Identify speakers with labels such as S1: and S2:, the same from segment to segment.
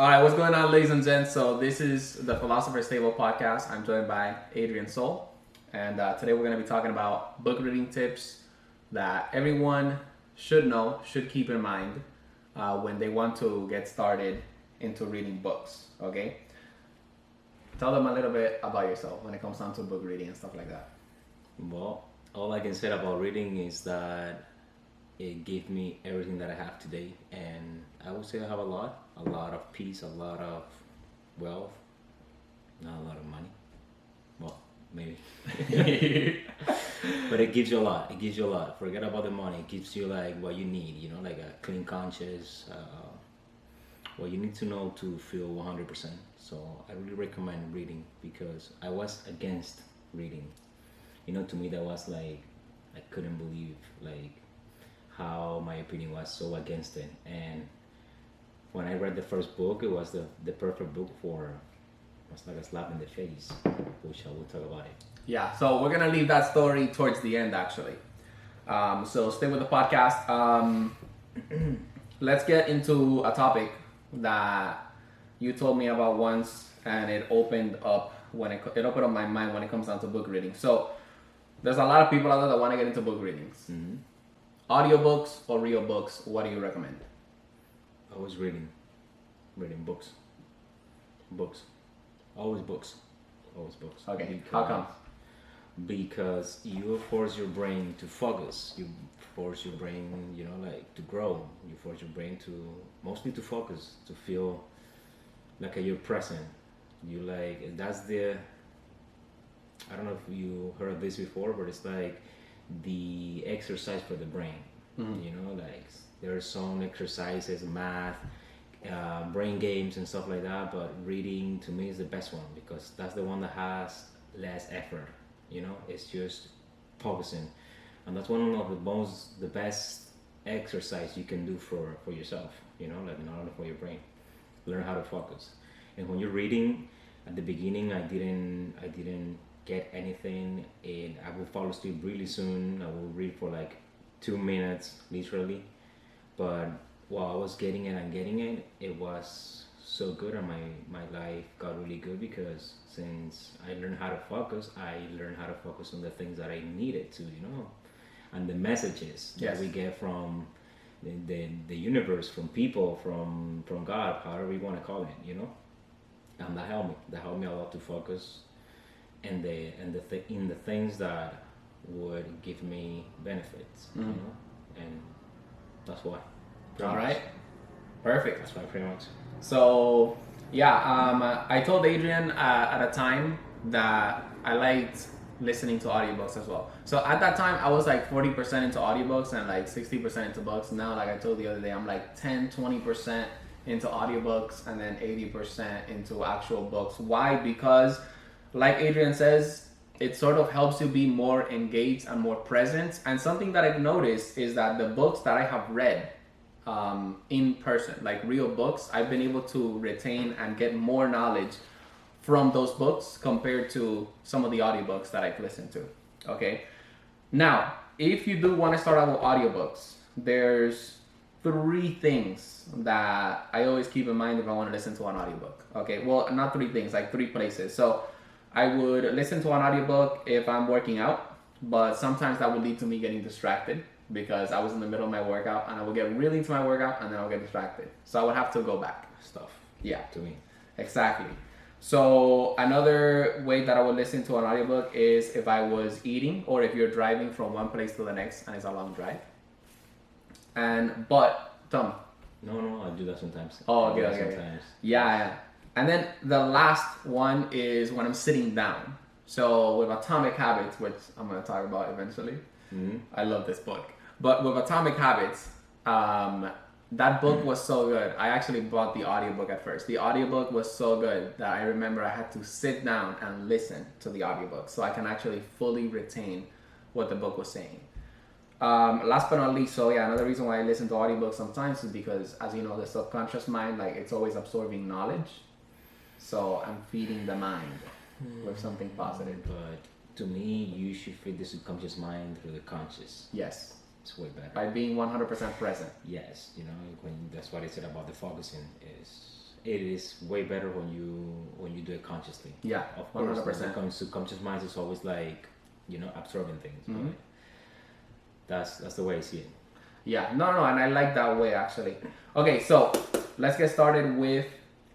S1: All right, what's going on, ladies and gents? So this is the Philosophers Table podcast. I'm joined by Adrian Soul, and today we're going to be talking about book reading tips that everyone should know, should keep in mind when they want to get started into reading books. Okay, tell them a little bit about yourself when it comes down to book reading and stuff like that.
S2: Well, all I can say about reading is that it gave me everything that I have today, and I would say I have a lot of peace, a lot of wealth, not a lot of money. Well, maybe. But it gives you a lot. It gives you a lot. Forget about the money. It gives you like what you need, like a clean conscience, what you need to know to feel 100%. So I really recommend reading because I was against reading. To me that was like, I couldn't believe like how my opinion was so against it. And when I read the first book, it was the perfect book for, it was like a slap in the face, which I will talk about it.
S1: Yeah, so we're going to leave that story towards the end, actually. So stay with the podcast. Let's get into a topic that you told me about once, and it opened up it opened up my mind when it comes down to book reading. So there's a lot of people out there that want to get into book readings.
S2: Mm-hmm.
S1: Audiobooks or real books, what do you recommend?
S2: Always reading books. Always books.
S1: Okay, how come?
S2: Because you force your brain to focus. You force your brain, like to grow. You force your brain to mostly to focus, to feel like you're present. You like, that's I don't know if you heard this before, but it's like the exercise for the brain.
S1: Mm-hmm.
S2: Like there are some exercises, math, brain games and stuff like that, but reading to me is the best one because that's the one that has less effort. It's just focusing, and that's one of the best exercise you can do for yourself. Like not only for your brain, learn how to focus. And when you're reading, at the beginning, I didn't get anything, and I will fall asleep really soon. I will read for like 2 minutes, literally. But while I was getting it, it was so good, and my life got really good because since I learned how to focus, I learned how to focus on the things that I needed to, and the messages that we get from the universe, from people, from God, however you want to call it, and that helped me a lot to focus in the things that would give me benefits, and that's why.
S1: All right, perfect.
S2: That's why, pretty much.
S1: So yeah, I told Adrian at a time that I liked listening to audiobooks as well. So at that time, I was like 40% into audiobooks and like 60% into books. Now, like I told the other day, I'm like 10-20% into audiobooks and then 80% into actual books. Why? Because like Adrian says, it sort of helps you be more engaged and more present. And something that I've noticed is that the books that I have read in person, like real books, I've been able to retain and get more knowledge from those books compared to some of the audiobooks that I've listened to. Okay. Now, if you do want to start out with audiobooks, there's 3 things that I always keep in mind if I want to listen to an audiobook. Okay. Well, not 3 things, like 3 places. So I would listen to an audiobook if I'm working out, but sometimes that would lead to me getting distracted because I was in the middle of my workout and I would get really into my workout and then I'll get distracted. So I would have to go back.
S2: Stuff.
S1: Yeah.
S2: To me.
S1: Exactly. So another way that I would listen to an audiobook is if I was eating or if you're driving from one place to the next and it's a long drive. Tom.
S2: No, I do that sometimes.
S1: Oh, okay. Sometimes. Yeah. And then the last one is when I'm sitting down. So with Atomic Habits, which I'm going to talk about eventually.
S2: Mm-hmm.
S1: I love this book. But with Atomic Habits, that book was so good. I actually bought the audiobook at first. The audiobook was so good that I remember I had to sit down and listen to the audiobook so I can actually fully retain what the book was saying. Last but not least, another reason why I listen to audiobooks sometimes is because, as you know, the subconscious mind, like it's always absorbing knowledge. So I'm feeding the mind with something positive.
S2: But to me, you should feed the subconscious mind through the conscious.
S1: Yes.
S2: It's way better.
S1: By being 100% present.
S2: Yes, when that's what I said about the focusing is it is way better when you do it consciously.
S1: Yeah,
S2: Of course,
S1: 100%.
S2: the subconscious mind is always like, you know, absorbing things.
S1: Mhm.
S2: But that's the way I see it.
S1: Yeah, no, and I like that way actually. Okay, so let's get started with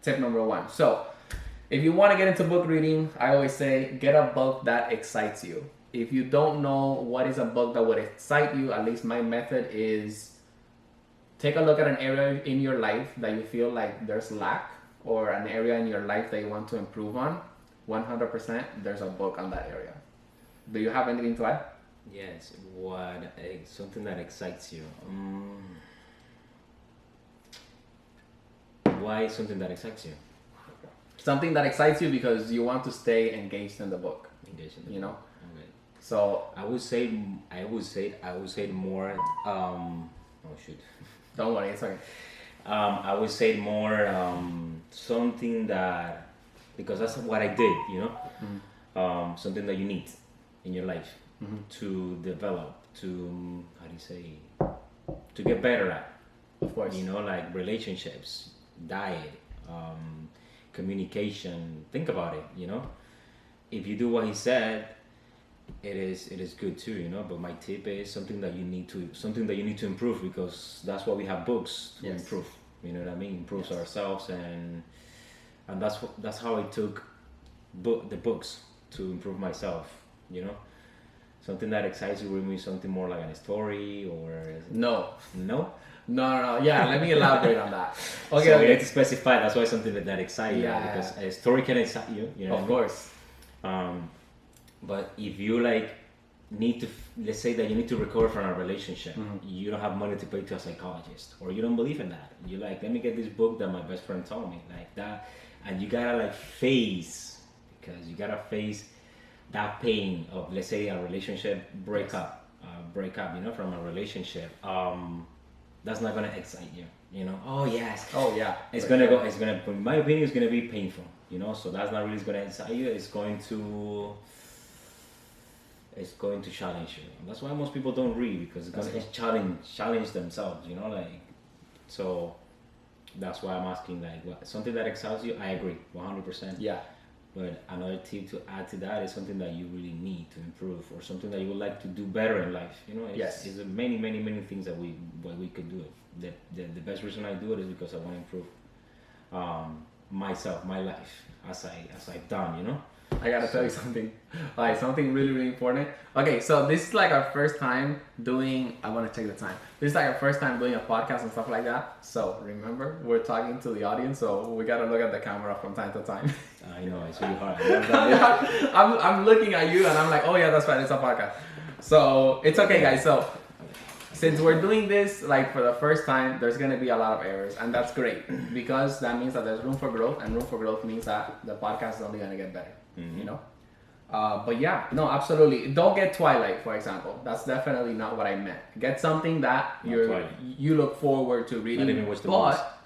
S1: tip number 1. So, if you want to get into book reading, I always say get a book that excites you. If you don't know what is a book that would excite you, at least my method is take a look at an area in your life that you feel like there's lack, or an area in your life that you want to improve on. 100% there's a book on that area. Do you have anything to add?
S2: Yes, something that excites you. Why something that excites you?
S1: Something that excites you because you want to stay engaged in the book.
S2: Engaged in the
S1: You know?
S2: Okay.
S1: So
S2: I would say more. Oh shoot.
S1: don't worry, it's okay.
S2: I would say more something that, because that's what I did, you know. Something that you need in your life to develop, to how do you say, to get better at.
S1: Of course.
S2: You know, like relationships, diet, communication. Think about it. You know, if you do what he said, it is good too. You know, but my tip is something that you need to improve, because that's why we have books to
S1: Yes.
S2: improve. You know what I mean? Improves
S1: Yes.
S2: ourselves, and that's how I took the books to improve myself. You know, something that excites you would be something more like a story, or
S1: No.
S2: no.
S1: No. Yeah, let me elaborate on that. Okay,
S2: So we
S1: okay.
S2: need to specify. That's why something that excites you,
S1: Yeah.
S2: because a story can excite you. You know
S1: Of
S2: what I mean?
S1: course.
S2: But if you like need to, let's say that you need to recover from a relationship, you don't have money to pay to a psychologist, or you don't believe in that. You like, let me get this book that my best friend told me, like that, and you gotta like face, because you gotta face that pain of, let's say, a relationship breakup, you know, from a relationship. That's not gonna excite you. You know, oh yes,
S1: Oh yeah.
S2: it's
S1: For
S2: gonna
S1: sure.
S2: go. It's gonna, in my opinion, it's gonna be painful. You know, so that's not really gonna excite you. It's going to challenge you. And that's why most people don't read, because it's gonna challenge themselves. You know, like, so that's why I'm asking, like, something that excites you. I agree, 100%.
S1: Yeah.
S2: But another tip to add to that is something that you really need to improve, or something that you would like to do better in life. You know,
S1: Yes.
S2: it's many things that we could do it. The best reason I do it is because I want to improve myself, my life, as I've done. You know.
S1: I gotta tell you something. Like something really, really important. Okay, so this is like our first time doing. I want to take the time. This is like our first time doing a podcast and stuff like that. So remember, we're talking to the audience, so we gotta look at the camera from time to time.
S2: I know, it's really hard.
S1: I'm looking at you and I'm like, oh yeah, that's right, it's a podcast. So it's okay, guys. So since we're doing this like for the first time, there's gonna be a lot of errors, and that's great because that means that there's room for growth, and room for growth means that the podcast is only gonna get better. You know. But yeah, no, absolutely. Don't get Twilight, for example. That's definitely not what I meant. Get something that you look forward to reading.
S2: Not even watch the movies.
S1: But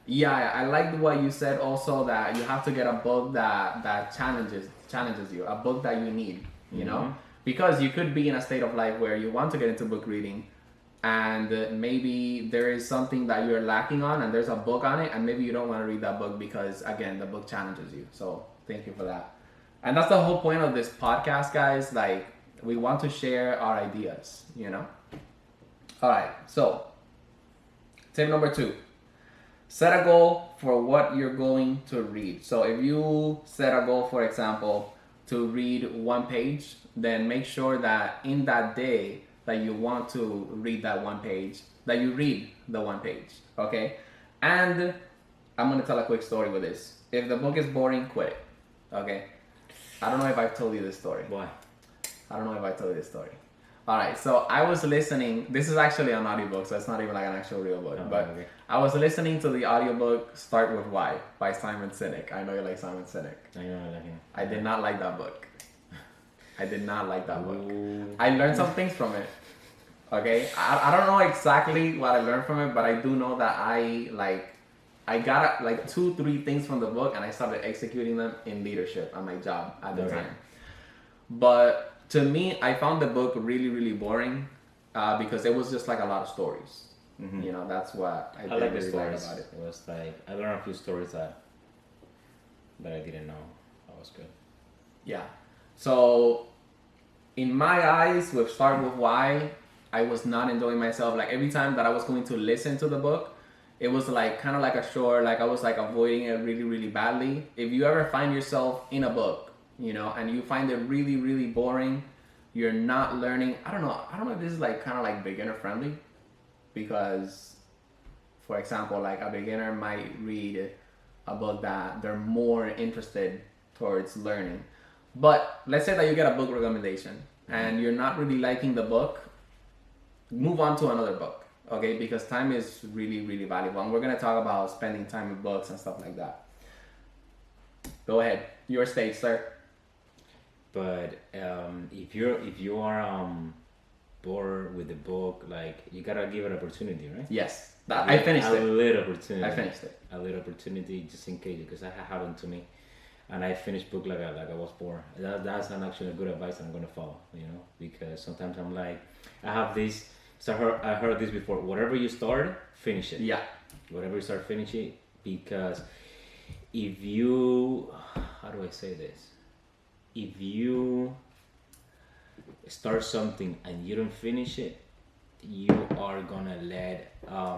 S1: yeah, I liked what you said also, that you have to get a book that challenges you, a book that you need, you know, because you could be in a state of life where you want to get into book reading, and maybe there is something that you're lacking on, and there's a book on it, and maybe you don't want to read that book because again the book challenges you. So thank you for that. And that's the whole point of this podcast, guys. Like, we want to share our ideas, you know? All right, so tip number 2. Set a goal for what you're going to read. So if you set a goal, for example, to read 1 page, then make sure that in that day that you want to read that 1 page, that you read the 1 page, okay? And I'm going to tell a quick story with this. If the book is boring, quit it, okay? I don't know if I've told you this story.
S2: Why?
S1: I don't know if I told you this story. All right, so I was listening. This is actually an audiobook, so it's not even like an actual real book. But
S2: okay.
S1: I was listening to the audiobook Start With Why by Simon Sinek. I know you like Simon Sinek.
S2: I know, I like him.
S1: I did not like that book. I did not like that book.
S2: Ooh.
S1: I learned some things from it. Okay? I don't know exactly what I learned from it, but I do know that I got like 2-3 things from the book, and I started executing them in leadership at my job at the time. But to me, I found the book really, really boring because it was just like a lot of stories. You know, that's what I
S2: I like the
S1: really
S2: stories.
S1: about it.
S2: It was like I learned a few stories that I didn't know. That was good.
S1: Yeah. So, in my eyes, with Start With Why, I was not enjoying myself. Like every time that I was going to listen to the book, it was like kind of like a chore. Like I was like avoiding it really, really badly. If you ever find yourself in a book, you know, and you find it really, really boring, you're not learning. I don't know if this is like kind of like beginner friendly, because, for example, like a beginner might read a book that they're more interested towards learning. But let's say that you get a book recommendation and you're not really liking the book, move on to another book, okay? Because time is really, really valuable. And we're going to talk about spending time with books and stuff like that. Go ahead. Your stage, sir.
S2: But if you are bored with the book, like you gotta give it an opportunity, right?
S1: Yes. I finished it.
S2: A little opportunity.
S1: I finished it.
S2: A little opportunity just in case, because that happened to me. And I finished book like I was bored. That's actually a good advice I'm gonna follow, you know, because sometimes I'm like, I have this. So I heard this before. Whatever you start, finish it.
S1: Yeah.
S2: Whatever you start, finish it, because if you, how do I say this? If you start something and you don't finish it, you are gonna let I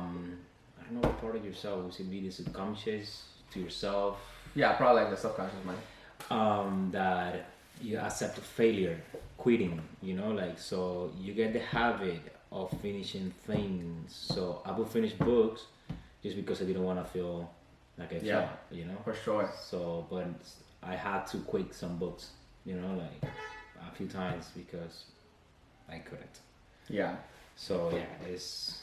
S2: don't know what part of yourself was it be the subconscious to yourself.
S1: Yeah, probably like the subconscious mind.
S2: That you accept failure, quitting, you know, like, so you get the habit of finishing things. So I would finish books just because I didn't want to feel like I felt, you know.
S1: For sure.
S2: So, but I had to quit some books, you know, like a few times because I couldn't.
S1: Yeah.
S2: So yeah, it's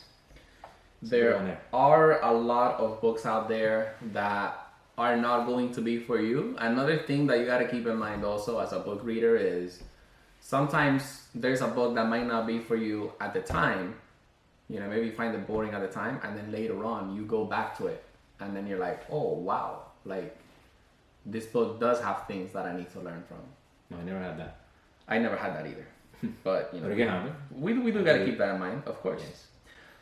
S1: there are a lot of books out there that are not going to be for you. Another thing that you got to keep in mind also as a book reader is sometimes there's a book that might not be for you at the time. You know, maybe you find it boring at the time, and then later on you go back to it, and then you're like, oh wow, like this book does have things that I need to learn from.
S2: No, I never had that.
S1: I never had that either. But you know,
S2: But again,
S1: we do got to keep that in mind, of course.
S2: Yes.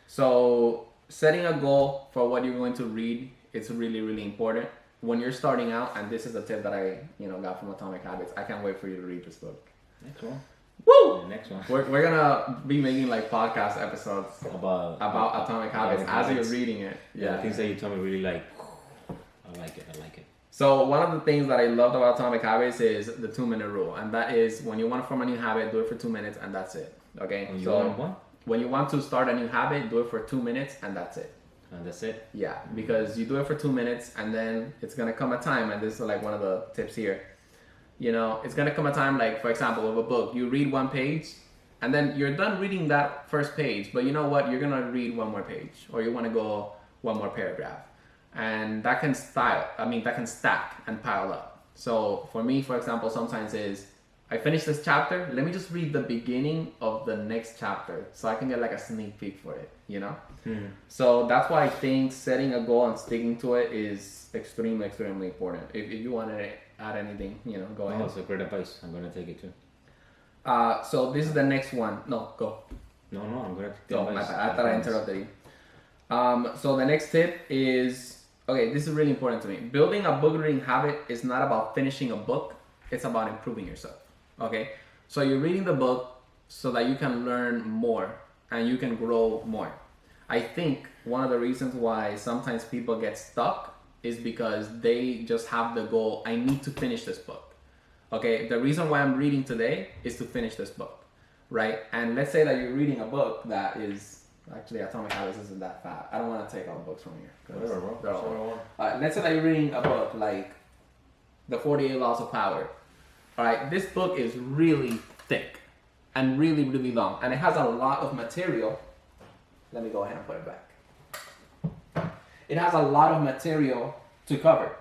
S1: So setting a goal for what you're going to read, it's really, really important. When you're starting out, and this is a tip that I got from Atomic Habits, I can't wait for you to read this book.
S2: Next one.
S1: Woo!
S2: The next one.
S1: We're gonna be making like podcast episodes
S2: about
S1: Atomic Habits as you're reading it.
S2: Yeah, the things that you told me really like. I like it.
S1: So one of the things that I loved about Atomic Habits is the 2-minute rule, and that is when you want to form a new habit, do it for 2 minutes, and that's it. Okay. When you want to start a new habit, do it for 2 minutes, and that's it.
S2: And that's it.
S1: Yeah, because you do it for 2 minutes, and then it's gonna come a time, and this is like one of the tips here. You know, it's gonna come a time, like for example, with a book, you read one page, and then you're done reading that first page, but you know what? You're gonna read one more page, or you want to go one more paragraph, and that can stack and pile up. So for me, for example, sometimes is I finish this chapter, let me just read the beginning of the next chapter so I can get like a sneak peek for it, you know?
S2: Mm-hmm.
S1: So that's why I think setting a goal and sticking to it is extremely, extremely important. If you want to add anything, go ahead.
S2: That's a great advice. I'm going to take it too.
S1: So this is the next one. No, go.
S2: No, I'm going to take
S1: the advice. I thought I interrupted you. So the next tip is, okay, this is really important to me. Building a book reading habit is not about finishing a book. It's about improving yourself. Okay, so you're reading the book so that you can learn more and you can grow more. I think one of the reasons why sometimes people get stuck is because they just have the goal, I need to finish this book. Okay, the reason why I'm reading today is to finish this book, right? And let's say that you're reading a book that is, actually Atomic Habits isn't that fat. I don't want to take all books from here.
S2: Whatever, bro.
S1: Let's say that you're reading a book like The 48 Laws of Power. All right, this book is really thick and really, really long, and it has a lot of material. Let me go ahead and put it back. It has a lot of material to cover.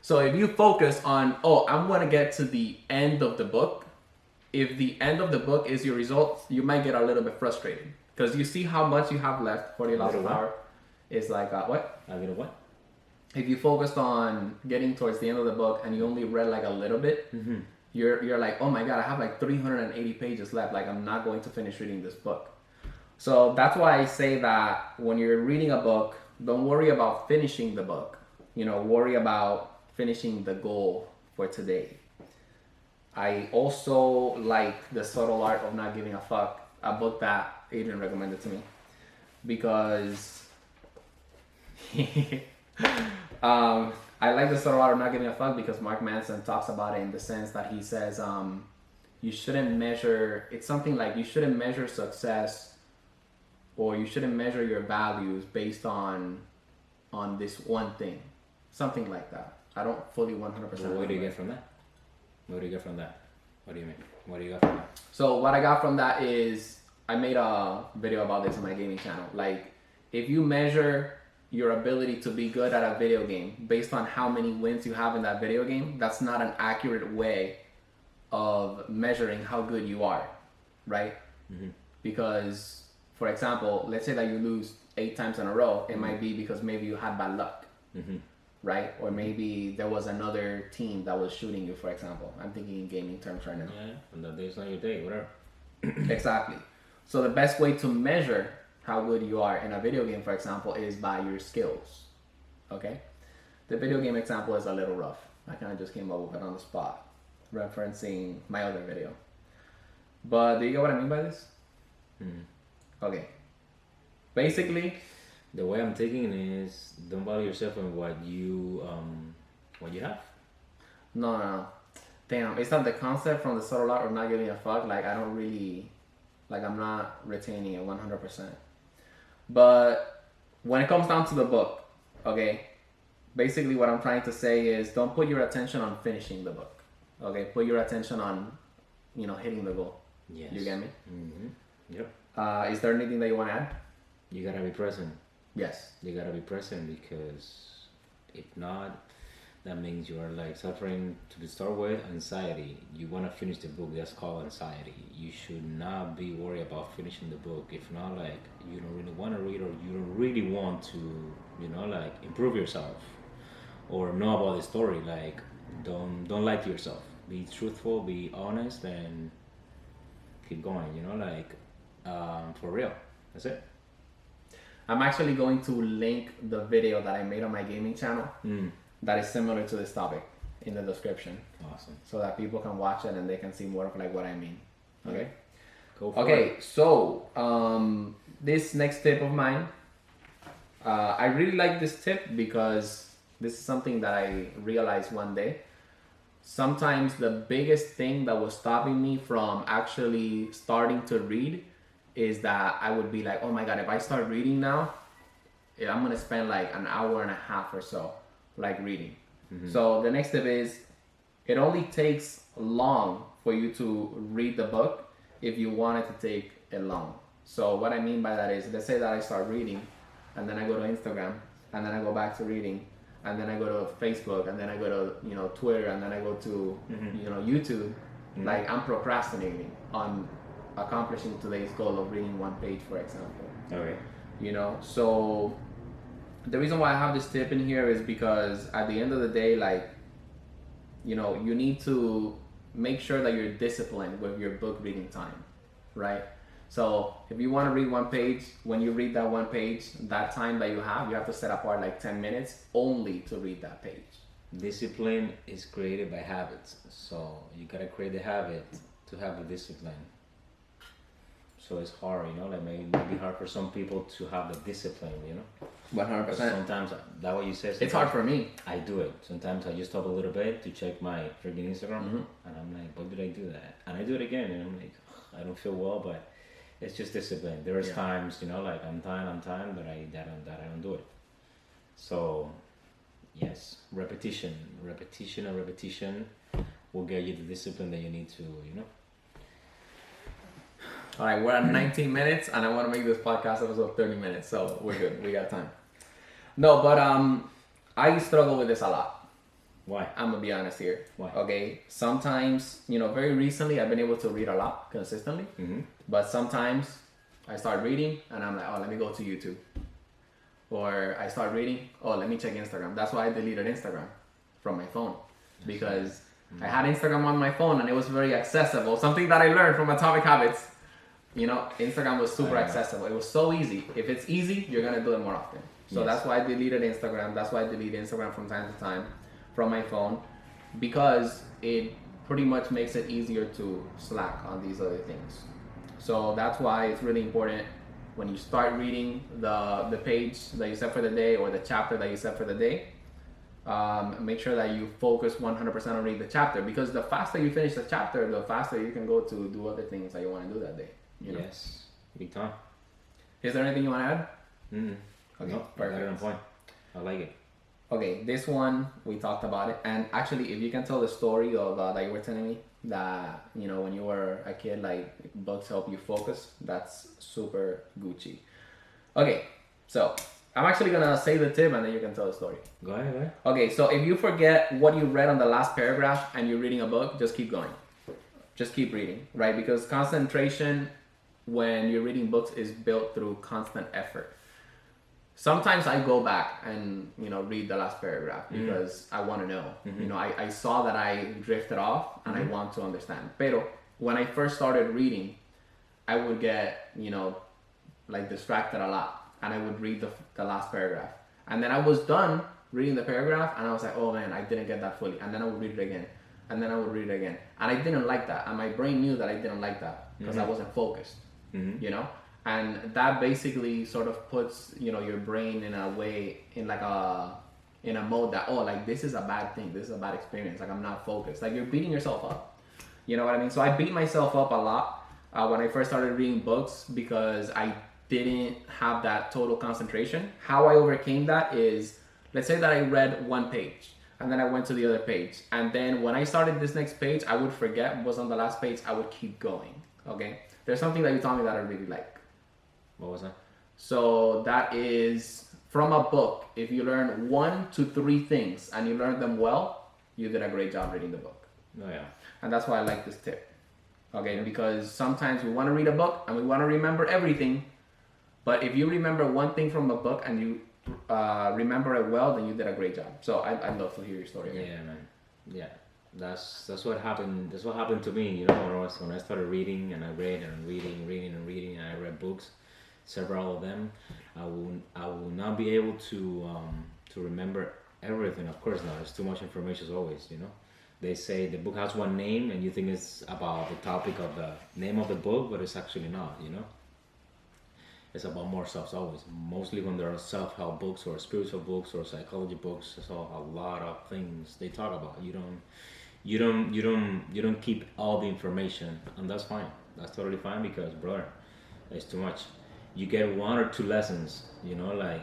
S1: So if you focus on, I'm going to get to the end of the book, if the end of the book is your results, you might get a little bit frustrated because you see how much you have left. 48 Laws of Power is like, what?
S2: A little what?
S1: If you focused on getting towards the end of the book and you only read like a little bit, you're like, oh my God, I have like 380 pages left. Like I'm not going to finish reading this book. So that's why I say that when you're reading a book, don't worry about finishing the book. Worry about finishing the goal for today. I also like The Subtle Art of Not Giving a Fuck, a book that Adrian recommended to me, because I like The Subtle Art of Not Giving a Fuck because Mark Manson talks about it in the sense that he says you shouldn't measure, it's something like you shouldn't measure success, or you shouldn't measure your values based on this one thing, something like that. I don't fully 100%.
S2: Well, what do you get from that? What do you get from that? What do you mean? What do you got from that?
S1: So what I got from that is I made a video about this on my gaming channel. Like, if you measure your ability to be good at a video game based on how many wins you have in that video game, that's not an accurate way of measuring how good you are, right? Mm-hmm. Because, for example, let's say that you lose 8 times in a row, it might be because maybe you had bad luck. Mm-hmm. Right? Or maybe there was another team that was shooting you, for example. I'm thinking in gaming terms right now.
S2: Yeah, and that day's not your day, whatever.
S1: Exactly. So the best way to measure how good you are in a video game, for example, is by your skills. Okay? The video game example is a little rough. I kind of just came up with it on the spot, referencing my other video. But do you get what I mean by this? Okay. Basically,
S2: the way I'm taking it is don't value yourself on what you have.
S1: No. Damn, it's not the concept from The Subtle Art of Not Giving a Fuck. Like, I don't really, like, I'm not retaining it 100%. But when it comes down to the book, okay, basically what I'm trying to say is don't put your attention on finishing the book. Okay, put your attention on, hitting the goal.
S2: Yes.
S1: You get me?
S2: Mm-hmm. Yep.
S1: Is there anything that you want to add?
S2: You gotta be present.
S1: Yes.
S2: You gotta be present, because if not, that means you are like suffering, to start with, anxiety. You want to finish the book, that's called anxiety. You should not be worried about finishing the book. If not, like, you don't really want to read, or you don't really want to, like, improve yourself or know about the story. Like, don't lie to yourself. Be truthful, be honest, and keep going, for real. That's it.
S1: I'm actually going to link the video that I made on my gaming channel that is similar to this topic in the description.
S2: Awesome.
S1: So that people can watch it and they can see more of like what I mean. Okay?
S2: Go for it.
S1: Okay, so this next tip of mine, I really like this tip because this is something that I realized one day. Sometimes the biggest thing that was stopping me from actually starting to read is that I would be like, oh my God, if I start reading now, I'm going to spend like an hour and a half or so like reading. Mm-hmm. So the next tip is it only takes long for you to read the book if you want it to take it long. So what I mean by that is, let's say that I start reading and then I go to Instagram and then I go back to reading and then I go to Facebook and then I go to, Twitter and then I go to, YouTube. Mm-hmm. Like, I'm procrastinating on accomplishing today's goal of reading one page, for example.
S2: Okay.
S1: So the reason why I have this tip in here is because at the end of the day, like, you need to make sure that you're disciplined with your book reading time, right? So if you want to read one page, when you read that one page, that time that you have to set apart like 10 minutes only to read that page.
S2: Discipline is created by habits. So you gotta create the habit to have the discipline. So it's hard, like maybe hard for some people to have the discipline,
S1: 100%.
S2: Sometimes, that what you said.
S1: It's hard for me.
S2: I do it. Sometimes I just stop a little bit to check my freaking Instagram, and I'm like, "What did I do that?" And I do it again, and I'm like, I don't feel well, but it's just discipline. There is times, like I'm tired, but I don't do it. So, yes, repetition will get you the discipline that you need to,
S1: All right, we're at 19 minutes, and I want to make this podcast episode 30 minutes, so we're good. We got time. No, but I struggle with this a lot.
S2: Why?
S1: I'm gonna be honest here.
S2: Why?
S1: Okay, sometimes, very recently I've been able to read a lot consistently, but sometimes I start reading and I'm like, oh, let me go to YouTube. Or I start reading, oh, let me check Instagram. That's why I deleted Instagram from my phone, because I had Instagram on my phone and it was very accessible. Something that I learned from Atomic Habits Instagram was super accessible. It was so easy. If it's easy, you're gonna do it more often. So that's why I deleted Instagram. That's why I delete Instagram from time to time from my phone, because it pretty much makes it easier to slack on these other things. So that's why it's really important when you start reading the page that you set for the day or the chapter that you set for the day. Make sure that you focus 100% on reading the chapter, because the faster you finish the chapter, the faster you can go to do other things that you want to do that day.
S2: Yes, big time.
S1: Is there anything you want to add?
S2: Okay, no, perfect. On point. I like it.
S1: Okay, this one we talked about it, and actually, if you can tell the story of that you were telling me that when you were a kid, like books help you focus, that's super Gucci. Okay, so I'm actually gonna say the tip, and then you can tell the story.
S2: Go ahead.
S1: Okay, so if you forget what you read on the last paragraph and you're reading a book, just keep going. Just keep reading, right? Because concentration when you're reading books is built through constant effort. Sometimes I go back and read the last paragraph because I want to know. I saw that I drifted off and I want to understand. Pero when I first started reading, I would get like distracted a lot, and I would read the last paragraph, and then I was done reading the paragraph, and I was like, oh man, I didn't get that fully, and then I would read it again, and then I would read it again, and I didn't like that, and my brain knew that I didn't like that because I wasn't focused. And that basically sort of puts your brain in a way, in a mode that, oh, like this is a bad thing, this is a bad experience, like I'm not focused, like you're beating yourself up. You know what I mean? So I beat myself up a lot when I first started reading books because I didn't have that total concentration. How I overcame that is, let's say that I read one page and then I went to the other page, and then when I started this next page, I would forget what was on the last page. I would keep going. Okay, there's something that you taught me that I really like.
S2: What was that?
S1: So that is from a book. If you learn 1 to 3 things and you learn them well, you did a great job reading the book.
S2: Oh yeah. And
S1: that's why I like this tip. Okay, because sometimes we want to read a book and we want to remember everything, but if you remember one thing from a book and you remember it well, then you did a great job. So I'd love to hear your story again.
S2: Yeah, man. Yeah. That's what happened. That's what happened to me. When I started reading, and I read and reading, and I read books, several of them. I will not be able to remember everything. Of course not. There's too much information as always. They say the book has one name, and you think it's about the topic of the name of the book, but it's actually not. It's about more stuff always. Mostly when there are self-help books or spiritual books or psychology books, it's all a lot of things they talk about. You don't keep all the information, and that's fine. That's totally fine, because brother, it's too much. You get 1 or 2 lessons, like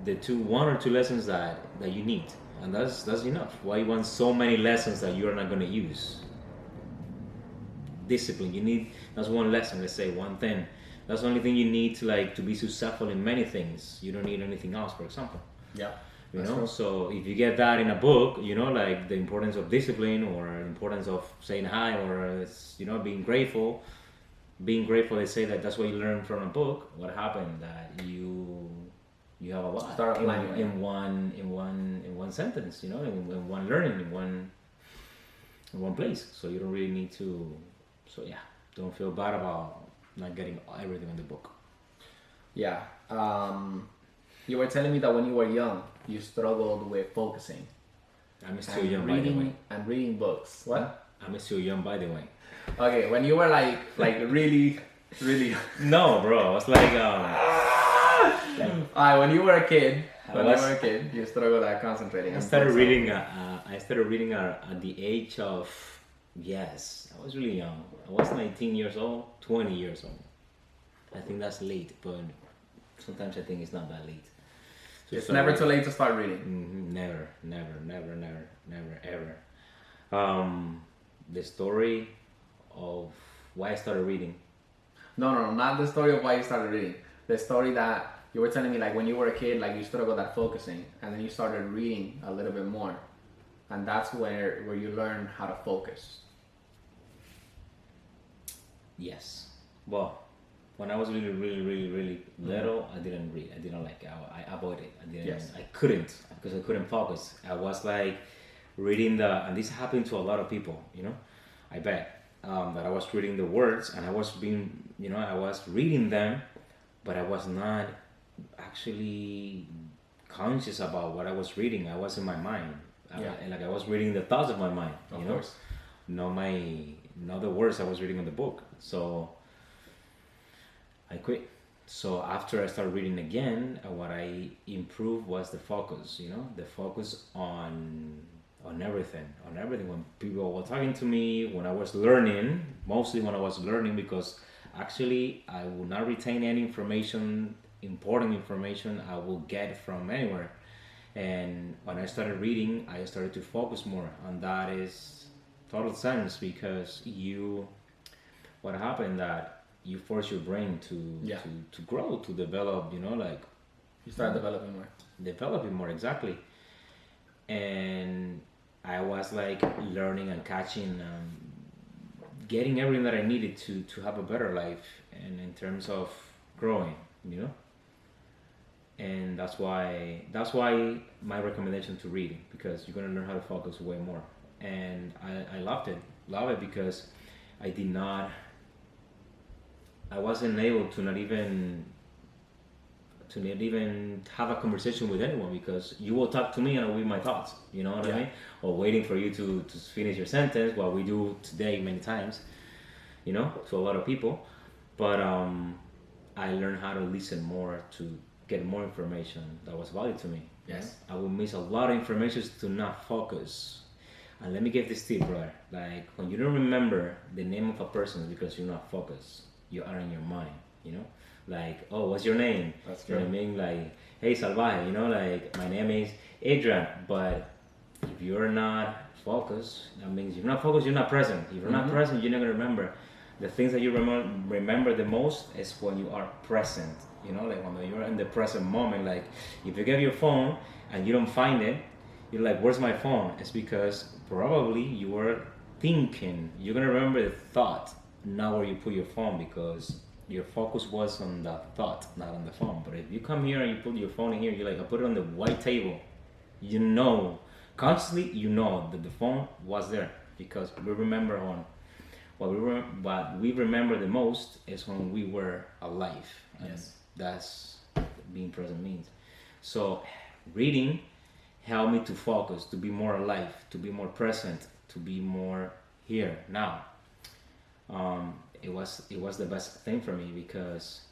S2: the 1 or 2 lessons that you need, and that's enough. Why you want so many lessons that you're not going to use? Discipline. That's one lesson. Let's say one thing. That's the only thing you need to be successful in many things. You don't need anything else, for example.
S1: Yeah.
S2: True. So if you get that in a book, like the importance of discipline, or importance of saying hi, or being grateful. Being grateful, they say that's what you learn from a book. What happened? That you have a lot
S1: Start applying
S2: in one sentence. In one learning, in one place. So you don't really need to. So yeah, don't feel bad about not getting everything in the book.
S1: Yeah. You were telling me that when you were young, you struggled with focusing.
S2: I'm still young, by the way.
S1: And reading books. What?
S2: I'm still young, by the way.
S1: Okay, when you were like really, really.
S2: No, bro. I was like.
S1: When you were a kid. You struggled at concentrating.
S2: I started reading. I started reading at the age of. Yes, I was really young. I was 19 years old, 20 years old. I think that's late, but sometimes I think it's not that late. So
S1: it's never too late to start reading.
S2: Never, ever. The story of why I started reading.
S1: No, not the story of why you started reading. The story that you were telling me, like when you were a kid, like you struggled at focusing, and then you started reading a little bit more, and that's where you learn how to focus.
S2: Yes. Well, when I was really little, I didn't read. I didn't like it. I avoided it. I couldn't, because I couldn't focus. I was like reading and this happened to a lot of people, I bet. that I was reading the words, and I was I was reading them, but I was not actually conscious about what I was reading. I was in my mind. And like I was reading the thoughts of my mind,
S1: Of course.
S2: not the words I was reading in the book. So I quit. So after I started reading again, what I improved was the focus. The focus on everything, When people were talking to me, when I was learning, mostly when I was learning, because actually I will not retain any information, important information I will get from anywhere. And when I started reading, I started to focus more, and that is total sense, because what happened that you force your brain to grow, to develop,
S1: You start developing more.
S2: Exactly. And I was like learning and catching, getting everything that I needed to have a better life, and in terms of growing. And that's why my recommendation to reading, because you're gonna learn how to focus way more. And I loved it because I wasn't able to not even have a conversation with anyone, because you will talk to me and I'll read my thoughts, you know what I mean, or waiting for you to finish your sentence, what we do today many times, to a lot of people. But I learned how to listen more, to get more information that was valuable to me.
S1: Yes.
S2: I will miss a lot of information to not focus. And let me give this tip, brother. Like, when you don't remember the name of a person, it's because you're not focused. You are in your mind, Like, oh, what's your name?
S1: That's
S2: You know what I mean? Like, hey, Salvaje, like, my name is Adrian. But if you're not focused, that means you're not focused, you're not present. If you're not present, you're not going to remember. The things that you remember the most is when you are present. Like when you're in the present moment. Like, if you get your phone and you don't find it, you're like, where's my phone? It's because probably you were thinking. You're going to remember the thought, not where you put your phone, because your focus was on the thought, not on the phone. But if you come here and you put your phone in here, you're like, I put it on the white table. Consciously, that the phone was there, because we remember what we remember the most is when we were alive. And
S1: yes.
S2: That's being present means. So reading helped me to focus, to be more alive, to be more present, to be more here now. It was the best thing for me, because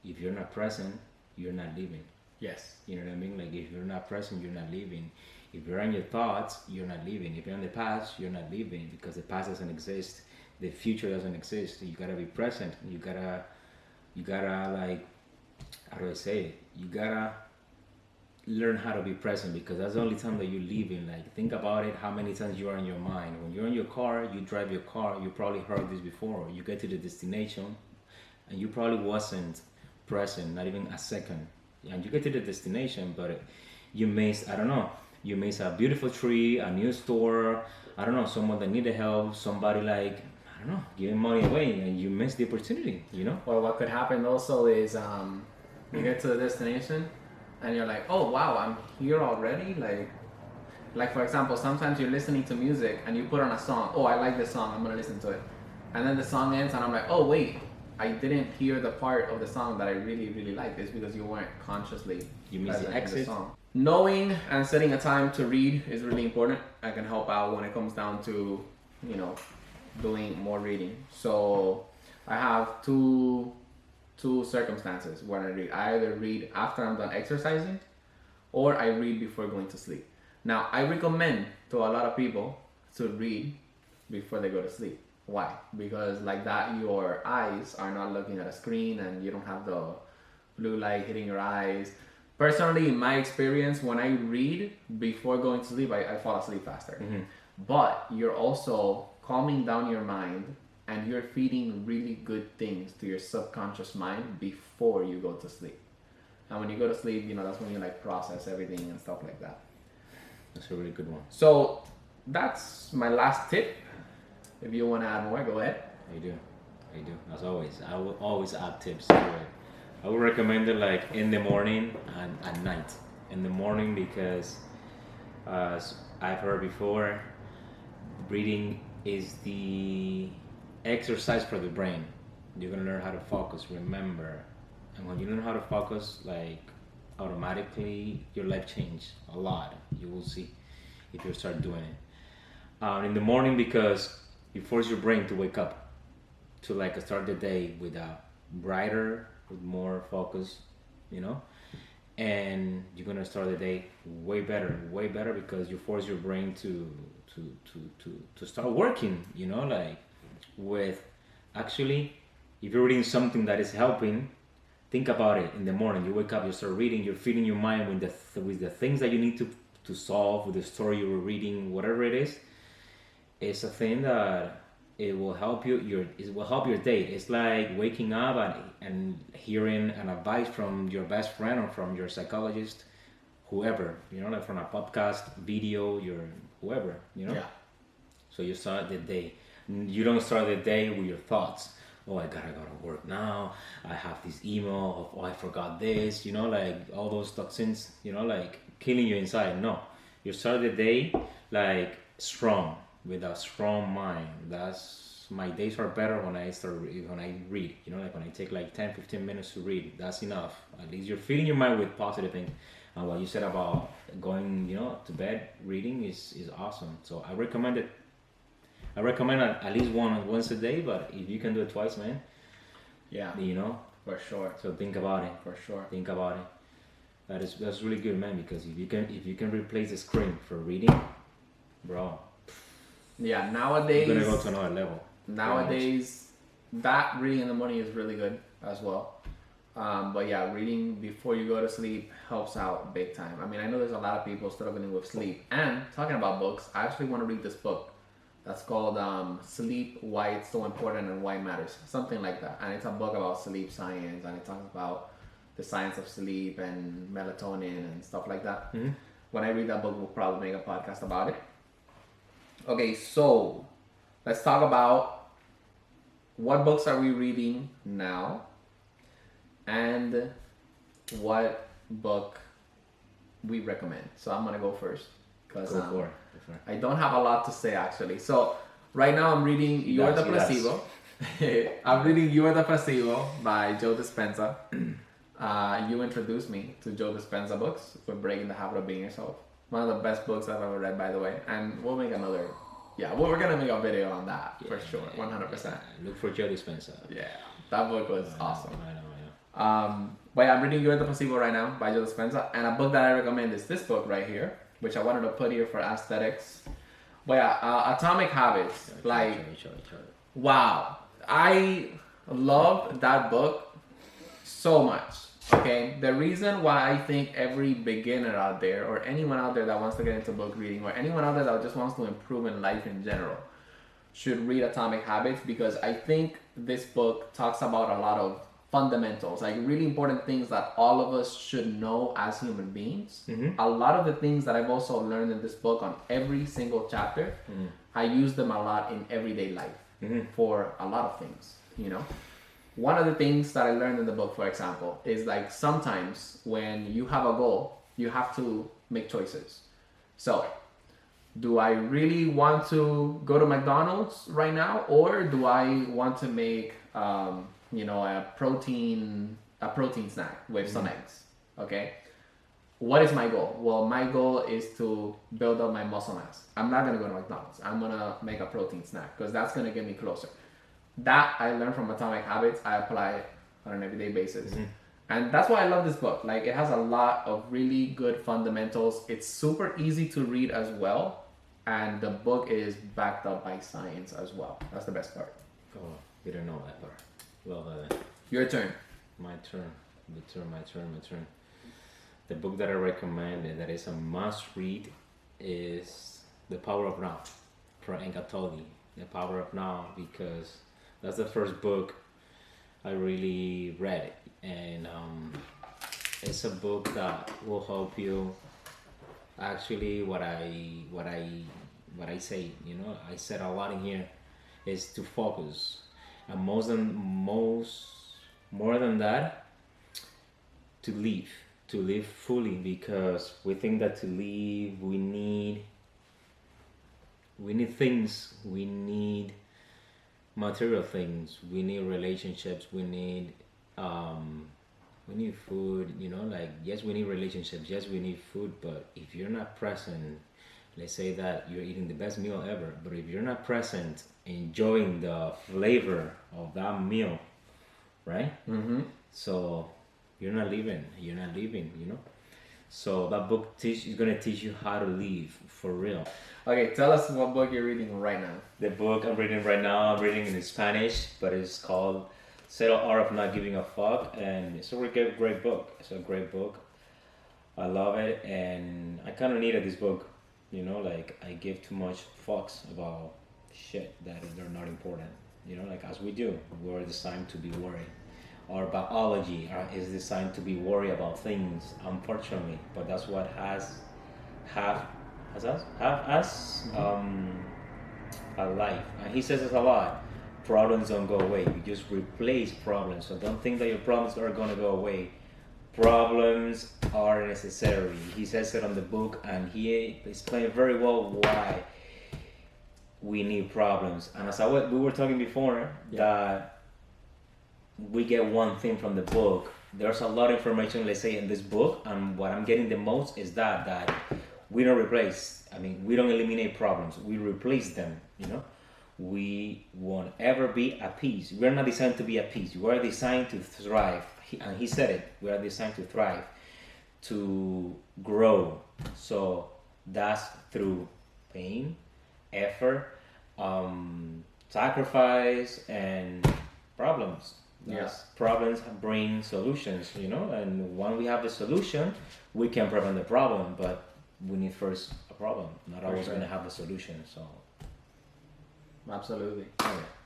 S2: if you're not present, you're not living.
S1: Yes.
S2: You know what I mean? Like, if you're not present, you're not living. If you're in your thoughts, you're not living. If you're in the past, you're not living, because the past doesn't exist. The future doesn't exist. You gotta be present. You gotta like, how do I say it? You gotta learn how to be present, because that's the only time that you're living. Like, think about it, how many times you are in your mind. When you're in your car, you drive your car, you probably heard this before. You get to the destination and you probably wasn't present, not even a second. And you get to the destination, but you miss, you miss a beautiful tree, a new store, someone that needed help, somebody like, giving money away, and you miss the opportunity,
S1: Or what could happen also is you get to the destination and you're like, oh wow, I'm here already. Like for example, sometimes you're listening to music and you put on a song. Oh, I like this song, I'm gonna listen to it. And then the song ends and I'm like, oh wait, I didn't hear the part of the song that I really, really liked. It's because you weren't consciously
S2: you miss the exit.
S1: Song. Knowing and setting a time to read is really important. I can help out when it comes down to, doing more reading. So I have two circumstances when I read. I either read after I'm done exercising, or I read before going to sleep. Now, I recommend to a lot of people to read before they go to sleep. Why? Because like that, your eyes are not looking at a screen and you don't have the blue light hitting your eyes. Personally, in my experience, when I read before going to sleep, I fall asleep faster. Mm-hmm. But you're also calming down your mind, and you're feeding really good things to your subconscious mind before you go to sleep. And when you go to sleep, that's when you like process everything and stuff like that.
S2: That's a really good one.
S1: So that's my last tip. If you want to add more, go ahead.
S2: I do. As always, I will always add tips to it. I would recommend it like in the morning and at night. In the morning, because as I've heard before, reading is the exercise for the brain. You're gonna learn how to focus, remember, and when you learn how to focus, like automatically your life change a lot. You will see if you start doing it in the morning, because you force your brain to wake up to like start the day with a brighter, with more focus, you know, and you're gonna start the day way better because you force your brain to start working, you know, like with actually, if you're reading something that is helping, think about it in the morning. You wake up, you start reading, you're feeding your mind with the things that you need to solve, with the story you were reading, whatever it is. It's a thing that it will help it will help your day. It's like waking up and hearing an advice from your best friend or from your psychologist, whoever, you know, like from a podcast, video, your whoever, you know.
S1: Yeah.
S2: So you start the day. You don't start the day with your thoughts. Oh, I gotta go to work now. I have this email of, oh, I forgot this. You know, like all those toxins, you know, like killing you inside. No, you start the day like strong, with a strong mind. That's my days are better when I read. You know, like when I take like 10-15 minutes to read. That's enough. At least you're feeding your mind with positive things. And what you said about going, you know, to bed reading is awesome. So I recommend it. I recommend at least once a day, but if you can do it twice, man,
S1: Yeah.
S2: you know.
S1: For sure.
S2: So think about it.
S1: For sure.
S2: Think about it. That's really good, man. Because if you can replace the screen for reading, bro,
S1: Yeah. Nowadays.
S2: you're gonna go to another level.
S1: Nowadays, that reading in the morning is really good as well. But yeah, reading before you go to sleep helps out big time. I mean, I know there's a lot of people struggling with sleep. And talking about books, I actually want to read this book. That's called Sleep, Why It's So Important and Why It Matters. Something like that. And it's a book about sleep science, and it talks about the science of sleep and melatonin and stuff like that.
S2: Mm-hmm.
S1: When I read that book, we'll probably make a podcast about it. Okay, so let's talk about what books are we reading now and what book we recommend. So I'm going to go first. Because
S2: Go for it.
S1: I don't have a lot to say actually. So right now I'm reading You're the Placebo. I'm reading You're the Placebo by Joe Dispenza. You introduced me to Joe Dispenza books for Breaking the Habit of Being Yourself. One of the best books I've ever read, by the way. And we'll make another. Yeah, we're gonna make a video on that for sure, 100%.
S2: Yeah. Look for Joe Dispenza.
S1: Yeah, that book was awesome.
S2: I know.
S1: But yeah, I'm reading You're the Placebo right now by Joe Dispenza, and a book that I recommend is this book right here, which I wanted to put here for aesthetics. But yeah, Atomic Habits. Wow. I love that book so much. Okay? The reason why I think every beginner out there, or anyone out there that wants to get into book reading, or anyone out there that just wants to improve in life in general, should read Atomic Habits, because I think this book talks about a lot of fundamentals, like really important things that all of us should know as human beings.
S2: Mm-hmm.
S1: A lot of the things that I've also learned in this book on every single chapter, I use them a lot in everyday life for a lot of things, you know. One of the things that I learned in the book, for example, is like sometimes when you have a goal, you have to make choices. So, do I really want to go to McDonald's right now, or do I want to make a protein snack with some eggs? Okay. What is my goal? Well, my goal is to build up my muscle mass. I'm not gonna go to McDonald's. I'm gonna make a protein snack because that's gonna get me closer. That I learned from Atomic Habits. I apply it on an everyday basis. And that's why I love this book. Like, it has a lot of really good fundamentals. It's super easy to read as well. And the book is backed up by science as well. That's the best part.
S2: Oh, didn't know that part. Well,
S1: Your turn.
S2: my turn. The book that I recommend and that is a must read is The Power of Now, from Encantoli. The Power of Now, because that's the first book I really read, and it's a book that will help you. Actually, what I say, you know, I said a lot in here, is to focus, and more than that, to live fully, because we think that to live we need things, we need material things. We need relationships. We need food. You know, like yes, we need relationships. Yes, we need food. But if you're not present, let's say that you're eating the best meal ever, but if you're not present, enjoying the flavor of that meal, right? So you're not living. You're not living. You know. So that book is gonna teach you how to live for real.
S1: Okay, tell us what book you're reading right now.
S2: The book I'm reading right now, I'm reading in Spanish, but it's called Settle Art of Not Giving a Fuck, and it's a really great book. It's a great book. I love it, and I kind of needed this book. You know, like I give too much fucks about shit that they're not important. You know, like as we do, we're designed to be worried. Our biology is designed to be worried about things, unfortunately, but that's what have have us a life. And he says this a lot. Problems don't go away. You just replace problems. So don't think that your problems are gonna go away. Problems are necessary. He says it on the book, and he explained very well why we need problems. And as we were talking before, that we get one thing from the book. There's a lot of information, let's say, in this book, and what I'm getting the most is that we don't replace. I mean, we don't eliminate problems. We replace them. You know, we won't ever be at peace. We're not designed to be at peace. We are designed to thrive. And he said it. We are designed to thrive, to grow. So that's through pain, effort, sacrifice, and problems. Yes. Problems bring solutions, you know, and when we have the solution, we can prevent the problem, but we need first a problem. Not always going to have the solution, so.
S1: Absolutely.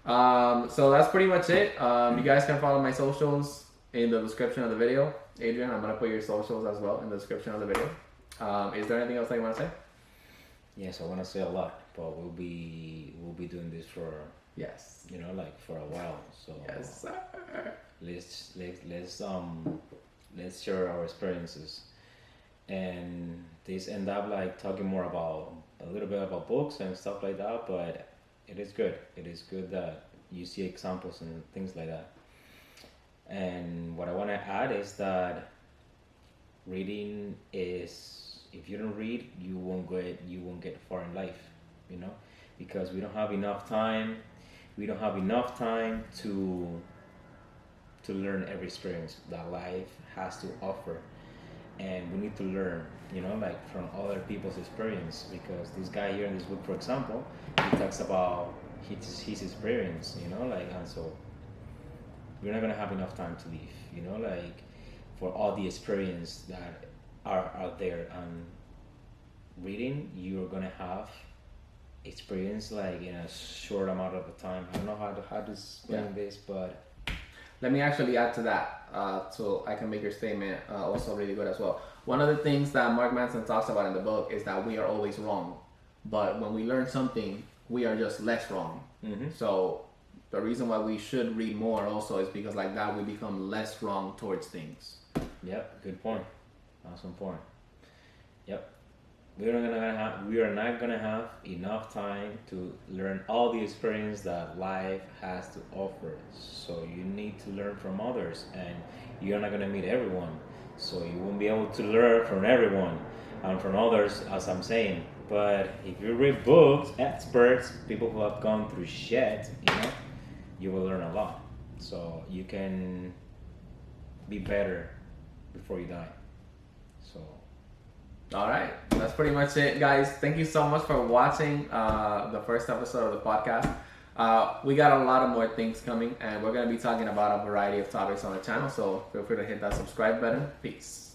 S1: So that's pretty much it. You guys can follow my socials in the description of the video. Adrian, I'm going to put your socials as well in the description of the video. Is there anything else that you want to say?
S2: Yes, I want to say a lot, but we'll be doing this for you know, like for a while. So
S1: yes, sir.
S2: Let's share our experiences, and this end up like talking more about a little bit about books and stuff like that. But it is good. It is good that you see examples and things like that. And what I want to add is that reading is, if you don't read, you won't get far in life, you know, because we don't have enough time. We don't have enough time to learn every experience that life has to offer, and we need to learn, you know, like from other people's experience. Because this guy here in this book, for example, he talks about his experience, you know, like, and so we're not gonna have enough time to live, you know, like for all the experience that are out there. And reading, you're gonna have experience like in a short amount of time. I don't know how to explain this, but
S1: let me actually add to that, so I can make your statement also really good as well. One of the things that Mark Manson talks about in the book is that we are always wrong, but when we learn something, we are just less wrong. So the reason why we should read more also is because like that we become less wrong towards things.
S2: Yep, good point. Awesome point. Yep. We are not gonna have enough time to learn all the experience that life has to offer. So you need to learn from others, and you're not gonna meet everyone. So you won't be able to learn from everyone and from others, as I'm saying. But if you read books, experts, people who have gone through shit, you know, you will learn a lot. So you can be better before you die. So.
S1: All right, that's pretty much it, guys. Thank you so much for watching the first episode of the podcast. We got a lot of more things coming, and we're going to be talking about a variety of topics on the channel, so feel free to hit that subscribe button. Peace.